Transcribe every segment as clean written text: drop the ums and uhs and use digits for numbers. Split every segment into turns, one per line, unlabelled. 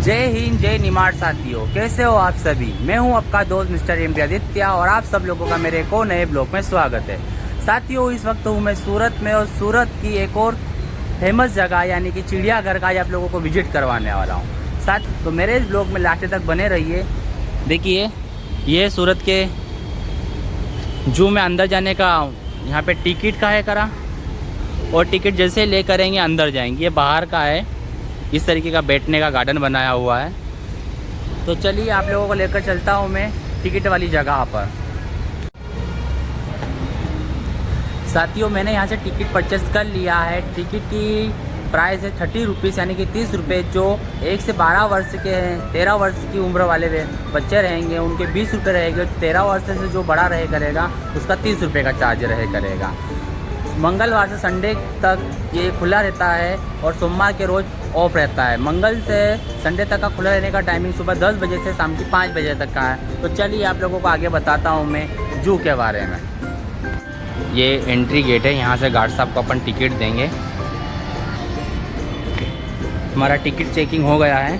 जय हिंद, जय निमाड़ साथियों, कैसे हो आप सभी। मैं हूं आपका दोस्त मिस्टर एम आदित्य और आप सब लोगों का मेरे एक और नए ब्लॉग में स्वागत है। साथियों, इस वक्त हूं मैं सूरत में और सूरत की एक और फेमस जगह यानी कि चिड़ियाघर का आप लोगों को विजिट करवाने वाला हूं। साथ तो मेरे इस ब्लॉग में लास्ट तक बने रहिए। देखिए, ये सूरत के जू में अंदर जाने का यहाँ पे टिकट का है करा, और टिकट जैसे ले करेंगे अंदर जाएंगे। ये बाहर का है, इस तरीके का बैठने का गार्डन बनाया हुआ है। तो चलिए आप लोगों को लेकर चलता हूँ मैं टिकट वाली जगह पर। साथियों, मैंने यहाँ से टिकट परचेस कर लिया है। टिकट की प्राइस है 30 रुपीज़ यानी कि 30 रुपये। जो 1 से 12 वर्ष के हैं, 13 वर्ष की उम्र वाले बच्चे रहेंगे उनके 20 रुपये रहेंगे। 13 वर्ष से जो बड़ा रहे करेगा उसका 30 रुपये का चार्ज रहे करेगा। मंगलवार से संडे तक ये खुला रहता है और सोमवार के रोज़ ऑफ रहता है। मंगल से संडे तक का खुला रहने का टाइमिंग सुबह 10 बजे से शाम की 5 बजे तक का है। तो चलिए आप लोगों को आगे बताता हूँ मैं जू के बारे में। ये एंट्री गेट है, यहाँ से गार्ड साहब को अपन टिकट देंगे। हमारा टिकट चेकिंग हो गया है,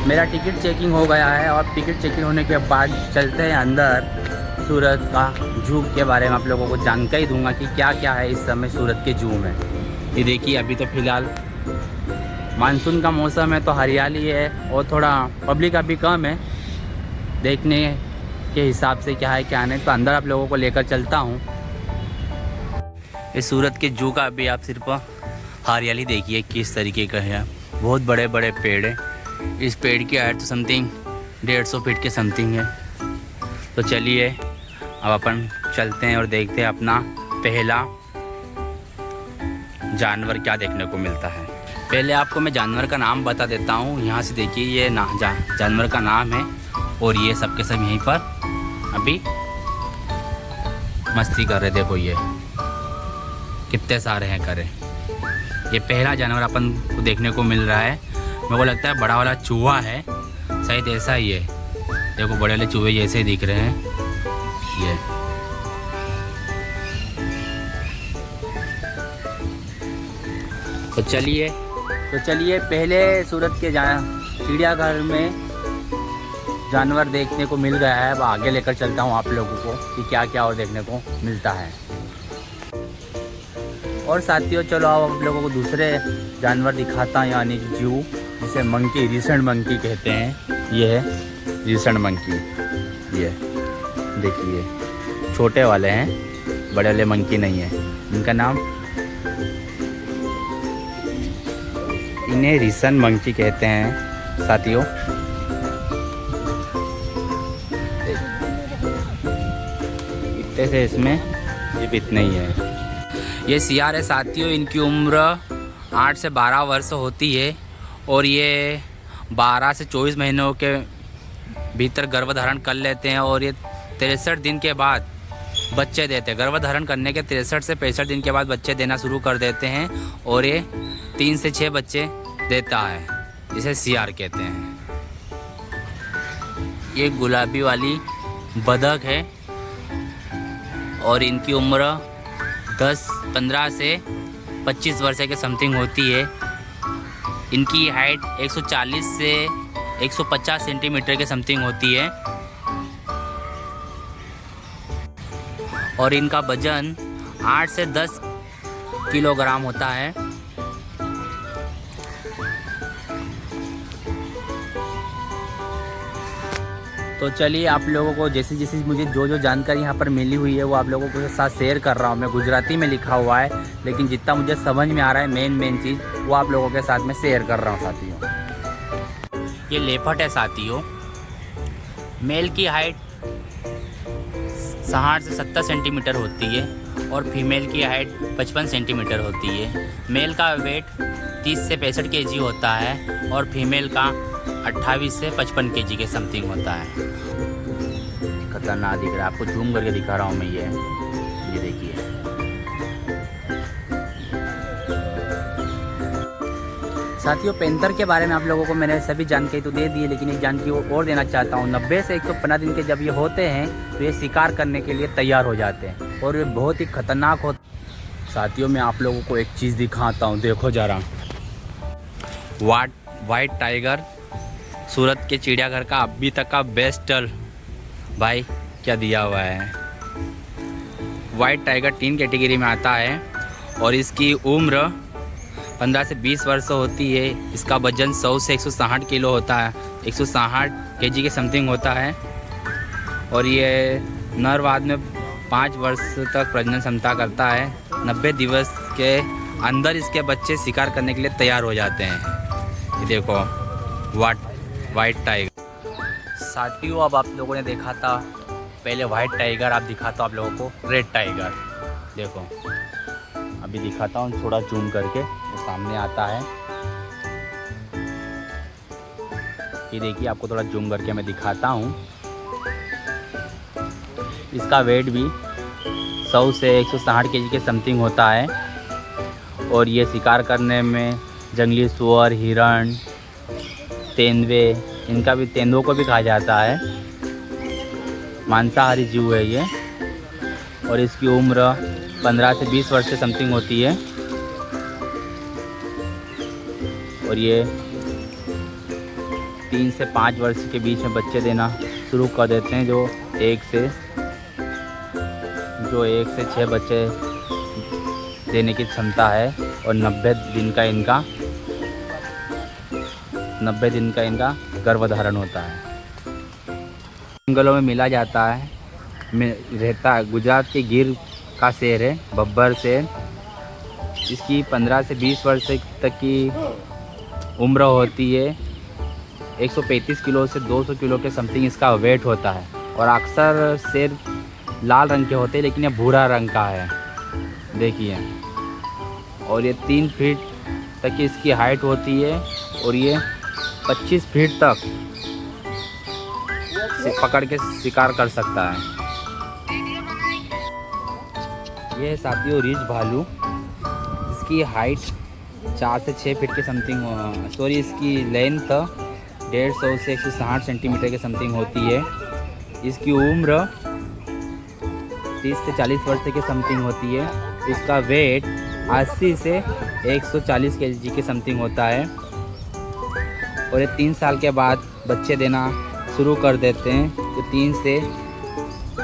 मेरा टिकट चेकिंग हो गया है और टिकट चेकिंग होने के बाद चलते हैं अंदर। सूरत का जू के बारे में आप लोगों को जानकारी दूंगा कि क्या क्या है इस समय सूरत के जू में। ये देखिए, अभी तो फ़िलहाल मानसून का मौसम है तो हरियाली है और थोड़ा पब्लिक अभी कम है। देखने के हिसाब से क्या है क्या नहीं, तो अंदर आप लोगों को लेकर चलता हूँ। इस सूरत के जू का अभी आप सिर्फ हरियाली देखिए किस तरीके का है। बहुत बड़े बड़े पेड़ है। इस पेड़ की हाइट तो समथिंग 150 फीट के समथिंग है। तो चलिए अब अपन चलते हैं और देखते हैं अपना पहला जानवर क्या देखने को मिलता है। पहले आपको मैं जानवर का नाम बता देता हूँ। यहाँ से देखिए, ये जानवर का नाम है और ये सब के सब यहीं पर अभी मस्ती कर रहे। देखो ये कितने सारे हैं करे। ये पहला जानवर अपन को देखने को मिल रहा है। मेरे को लगता है बड़ा वाला चूहा है, शायद ऐसा ही है। देखो बड़े वाले चूहे जैसे दिख रहे हैं ये। तो चलिए पहले सूरत के चिड़ियाघर में जानवर देखने को मिल गया है। अब आगे लेकर चलता हूँ आप लोगों को कि क्या क्या और देखने को मिलता है। और साथियों, चलो अब आप लोगों को दूसरे जानवर दिखाता हूँ, यानी कि जू, जिसे मंकी, रिसेंट मंकी कहते हैं। ये है रिसेंट मंकी। ये देखिए, छोटे वाले हैं, बड़े वाले मंकी नहीं है। इनका नाम, इन्हें रिसेंट मंकी कहते हैं साथियों। इतने से इसमें सिर्फ इतने ही है। ये सियार है साथियों। इनकी उम्र 8 से 12 वर्ष होती है और ये 12 से 24 महीनों के भीतर गर्भधारण कर लेते हैं और ये 63 दिन के बाद बच्चे देते हैं। गर्भधारण करने के 63 से 65 दिन के बाद बच्चे देना शुरू कर देते हैं और ये 3 से 6 बच्चे देता है, जिसे सियार कहते हैं। ये गुलाबी वाली बतख है और इनकी उम्र 15 से 25 वर्ष के समथिंग होती है। इनकी हाइट 140 से 150 सेंटीमीटर के समथिंग होती है और इनका वजन 8 से 10 किलोग्राम होता है। तो चलिए आप लोगों को जैसे जैसे मुझे जो जानकारी यहाँ पर मिली हुई है वो आप लोगों के साथ शेयर कर रहा हूँ। मैं गुजराती में लिखा हुआ है, लेकिन जितना मुझे समझ में आ रहा है मेन चीज़ वो आप लोगों के साथ में शेयर कर रहा हूँ साथियों। ये लेपर्ड है साथियों। मेल की हाइट 60 से 70 सेंटीमीटर होती है और फीमेल की हाइट 55 सेंटीमीटर होती है। मेल का वेट 30 से 65 केजी होता है और फीमेल का 28 से 55 केजी के समथिंग होता है। खतरनाक दिख रहा है, आपको जूम करके दिखा रहा हूँ मैं। ये देखिए, साथियों पेंथर के बारे में आप लोगों को मैंने सभी जानकारी तो दे दी है, लेकिन एक जानकारी और देना चाहता हूँ। 90 से 115 दिन के जब ये होते हैं तो ये शिकार करने के लिए तैयार हो जाते हैं और ये बहुत ही खतरनाक होता। साथियों मैं आप लोगों को एक चीज़ दिखाता हूँ, देखो जरा। वाइट टाइगर सूरत के चिड़ियाघर का अभी तक का बेस्ट भाई क्या दिया हुआ है। वाइट टाइगर 3 कैटेगरी में आता है और इसकी उम्र 15 से 20 वर्ष होती है। इसका वजन 100 से 160 किलो होता है, 160 केजी के समथिंग होता है। और ये नर बाद में 5 वर्ष तक प्रजनन क्षमता करता है। 90 दिवस के अंदर इसके बच्चे शिकार करने के लिए तैयार हो जाते हैं। ये देखो वाइट टाइगर। साथियों, अब आप लोगों ने देखा था पहले वाइट टाइगर, आप दिखाता हूँ आप लोगों को रेड टाइगर। देखो अभी दिखाता हूँ थोड़ा जूम करके, वो सामने आता है। ये देखिए, आपको थोड़ा जूम करके मैं दिखाता हूँ। इसका वेट भी 100 से 160 केजी के समथिंग होता है। और ये शिकार करने में जंगली सुअर, हिरण, तेंदुए, इनका भी, तेंदुओं को भी खाया जाता है। मांसाहारी जीव है ये। और इसकी उम्र 15 से 20 वर्ष से समथिंग होती है। और ये 3 से 5 वर्ष के बीच में बच्चे देना शुरू कर देते हैं, जो 1 से 6 बच्चे देने की क्षमता है। और 90 दिन का इनका गर्भधारण होता है। जंगलों में मिला जाता है, रहता है। गुजरात के गिर का शेर है, बब्बर शेर। इसकी 15 से 20 वर्ष तक की उम्र होती है। 135 किलो से 200 किलो के समथिंग इसका वेट होता है। और अक्सर शेर लाल रंग के होते हैं, लेकिन ये भूरा रंग का है, देखिए। और ये 3 फीट तक की इसकी हाइट होती है। और ये 25 फीट तक पकड़ के शिकार कर सकता है। ये साथियों रिज भालू, इसकी हाइट 4 से 6 फीट के समथिंग, सॉरी इसकी लेंथ 150 से 160 सेंटीमीटर के समथिंग होती है। इसकी उम्र 30 से 40 वर्ष के समथिंग होती है। इसका वेट 80 से 140 केजी के समथिंग होता है। और ये 3 साल के बाद बच्चे देना शुरू कर देते हैं। तो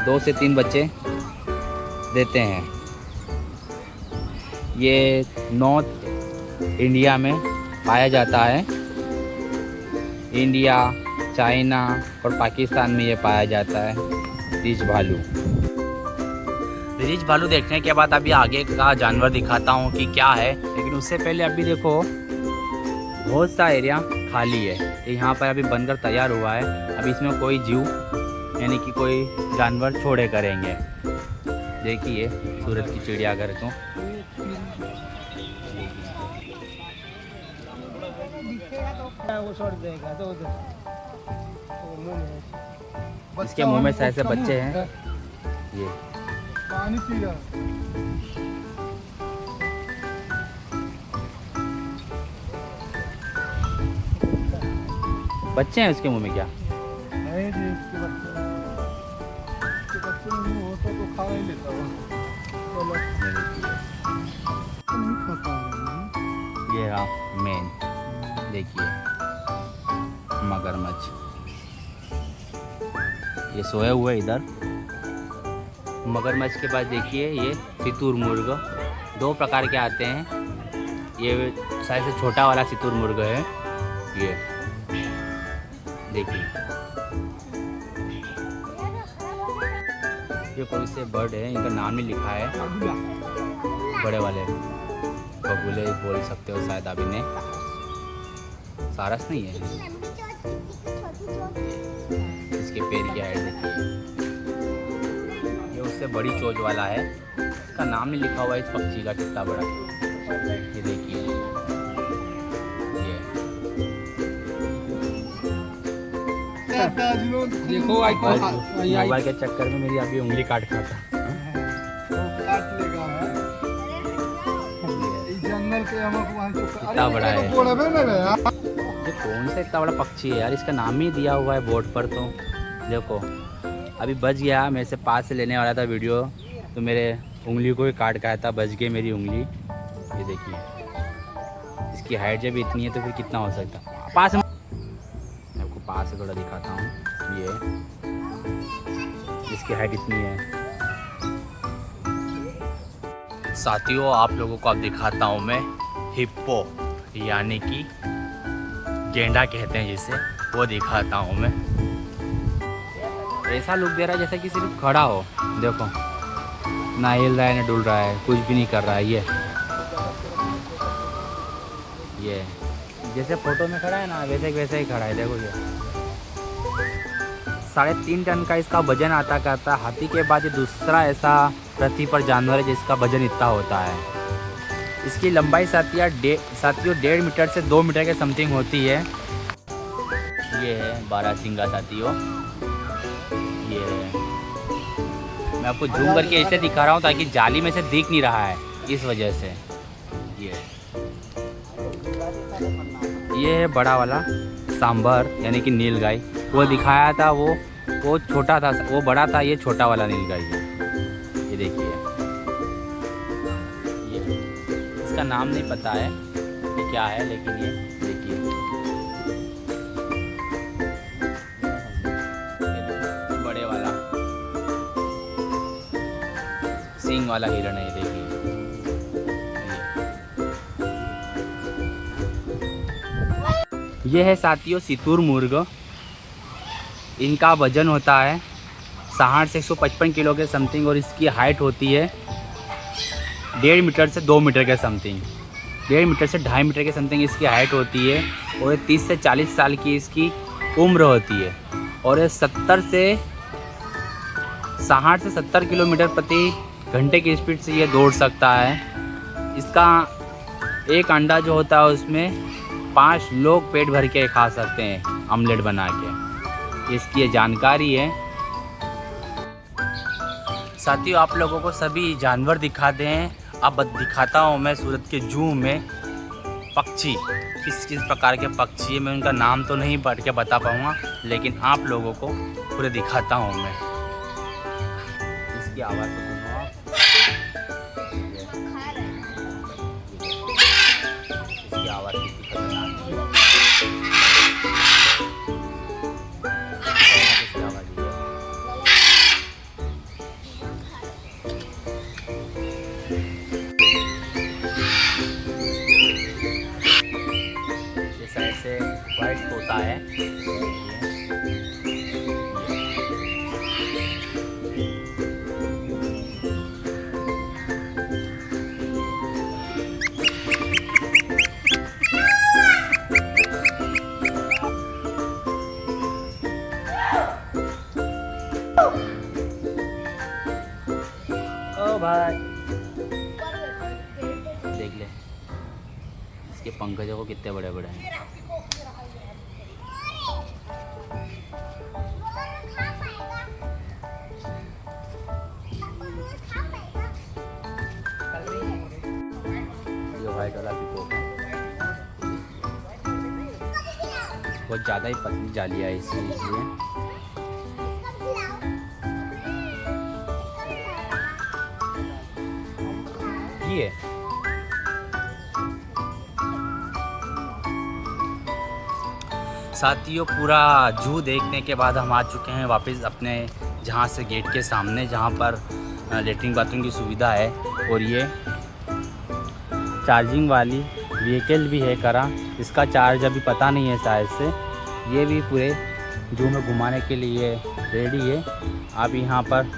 2 से 3 बच्चे देते हैं। ये नॉर्थ इंडिया में पाया जाता है। इंडिया, चाइना और पाकिस्तान में ये पाया जाता है रिज भालू। रिज भालू देखने के बाद अभी आगे का जानवर दिखाता हूँ कि क्या है। लेकिन उससे पहले अभी देखो बहुत सा एरिया खाली है। यहाँ पर अभी बनकर तैयार हुआ है। अभी इसमें कोई जीव यानी कि कोई जानवर छोड़े करेंगे। देखिए सूरत की चिड़ियाघर को, इसके मुंह में ऐसे बच्चे हैं। ये पानी पी रहा बच्चे हैं इसके मुंह में, क्या
नहीं जी, इसके बच्चे नहीं होता तो खा ही लेता वो। नहीं खाता है।
ये रहा मेन, देखिए मगरमच्छ, ये सोए हुए इधर। मगरमच्छ के पास देखिए ये सितूर मुर्ग, 2 प्रकार के आते हैं। ये साइज से छोटा वाला सितूर मुर्ग है, ये देखिए। ये कोई से बर्ड है, इनका नाम ही लिखा है, बड़े वाले बगुले बोल सकते हो शायद आप इन्हें। सारस नहीं है। इसके पैर की हाइट देखिए, ये उससे बड़ी चोंच वाला है। इसका नाम नहीं लिखा हुआ है इस पक्षी का, कितना बड़ा। ये देखिए,
देखो
मोबाइल के चक्कर में मेरी अभी उंगली काट खाता।
काट लेगा। जंगल के
कितना बड़ा है ये, कौन सा इतना बड़ा पक्षी है यार, इसका नाम ही दिया हुआ है बोर्ड पर। तो देखो अभी बच गया, मेरे से पास से लेने वाला था वीडियो, तो मेरे उंगली को ही काट खाया था, बच गई मेरी उंगली। ये देखिए, इसकी हाइट जब इतनी है तो फिर कितना हो सकता है। पास में मैं आपको पास से थोड़ा दिखाता हूँ। ये इसकी हाइट इतनी है। साथियों आप लोगों को अब दिखाता हूँ मैं हिप्पो, यानी कि गेंडा कहते हैं जिसे, वो दिखाता हूँ मैं। ऐसा लुक दे रहा है जैसे कि सिर्फ खड़ा हो। देखो ना हिल रहा है ना डुल रहा है, कुछ भी नहीं कर रहा है। ये जैसे फोटो में खड़ा है ना वैसे ही खड़ा है। देखो ये 3.5 टन का इसका वजन आता करता। हाथी के बाद ये दूसरा ऐसा पृथ्वी पर जानवर है जिसका वजन इतना होता है। इसकी लंबाई साथियों 1.5 मीटर से 2 मीटर के समथिंग होती है। ये है बारहसिंगा साथियों। ये है, मैं आपको जूम करके ऐसे दिखा रहा हूँ ताकि जाली में से दिख नहीं रहा है इस वजह से। ये है बड़ा वाला सांबर यानी कि नीलगाय। वो दिखाया था वो छोटा था, वो बड़ा था, ये छोटा वाला नीलगाय है। ये देखिए, ये इसका नाम नहीं पता है कि क्या है, लेकिन ये देखिए बड़े वाला सींग वाला हिरण है। ये देखिए, ये है साथियों सितूर मुर्ग। इनका वजन होता है 60 से 155 किलो के समथिंग और इसकी हाइट होती है 1.5 मीटर से 2 मीटर के समथिंग। 1.5 मीटर से 2.5 मीटर के समथिंग इसकी हाइट होती है और 30 से 40 साल की इसकी उम्र होती है और ये 60 से 70 किलोमीटर प्रति घंटे की स्पीड से ये दौड़ सकता है। इसका एक अंडा जो होता है उसमें 5 लोग पेट भर के खा सकते हैं ऑमलेट बना के। इसकी ये जानकारी है। साथियों आप लोगों को सभी जानवर दिखाते हैं। अब दिखाता हूँ मैं सूरत के जू में पक्षी, किस किस प्रकार के पक्षी है। मैं उनका नाम तो नहीं पढ़ के बता पाऊँगा, लेकिन आप लोगों को पूरे दिखाता हूँ मैं। इसकी आवाज़ तो सुनो आप। इसकी आवाज़ कितनी खतरनाक है। से वाइट तोता है। ओ भाई देख ले, इसके पंख देखो कितने बड़े बड़े हैं। वाइट वाला पीकॉक बहुत ज़्यादा ही पतली जाली है इसलिए। ये साथियों पूरा जू देखने के बाद हम आ चुके हैं वापस अपने जहाँ से गेट के सामने, जहाँ पर लेटरिन बाथरूम की सुविधा है। और ये चार्जिंग वाली व्हीकल भी है करा, इसका चार्ज अभी पता नहीं है शायद से। ये भी पूरे जू में घुमाने के लिए रेडी है। आप यहाँ पर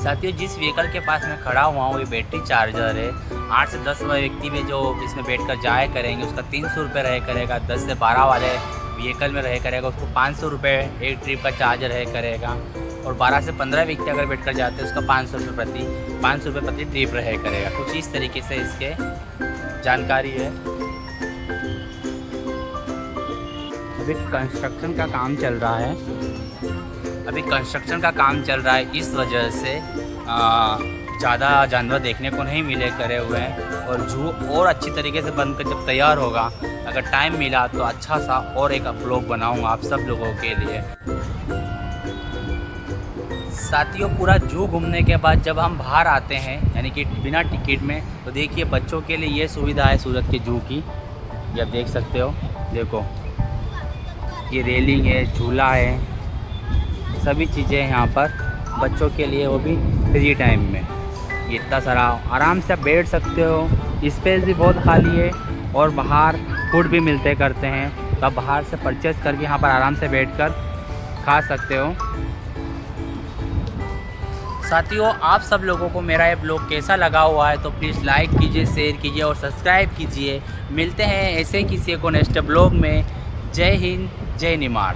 साथियों जिस व्हीकल के पास मैं खड़ा हुआ हूँ ये बैटरी चार्जर है। 8 से 10 व्यक्ति में जो इसमें बैठ कर जाया करेंगे उसका 300 रुपये रहे करेगा। 10 से 12 वाले व्हीकल में रहे करेगा उसको 500 रुपये एक ट्रिप का चार्ज रहे करेगा। और 12 से 15 व्यक्ति अगर बैठ कर जाते हैं उसका 500 रुपये प्रति ट्रिप रहे करेगा। कुछ इस तरीके से इसके जानकारी है। अभी कंस्ट्रक्शन का काम चल रहा है, इस वजह से ज़्यादा जानवर देखने को नहीं मिले करे हुए हैं। और जू और अच्छी तरीके से बनकर जब तैयार होगा, अगर टाइम मिला तो अच्छा सा और एक व्लॉग बनाऊंगा आप सब लोगों के लिए। साथियों पूरा जू घूमने के बाद जब हम बाहर आते हैं यानी कि बिना टिकट में, तो देखिए बच्चों के लिए ये सुविधा है सूरत के जू की। ये आप देख सकते हो, देखो ये रेलिंग है, झूला है, सभी चीज़ें हैं यहाँ पर बच्चों के लिए, वो भी फ्री टाइम में। ये इतना सारा आराम से आप बैठ सकते हो, स्पेस भी बहुत खाली है और बाहर फूड भी मिलते करते हैं, तो आप बाहर से परचेज़ करके यहाँ पर आराम से बैठकर खा सकते हो। साथियों, आप सब लोगों को मेरा ये ब्लॉग कैसा लगा हुआ है तो प्लीज़ लाइक कीजिए, शेयर कीजिए और सब्सक्राइब कीजिए। मिलते हैं ऐसे किसी को नेक्स्ट ब्लॉग में। जय हिंद, जय निमाड़।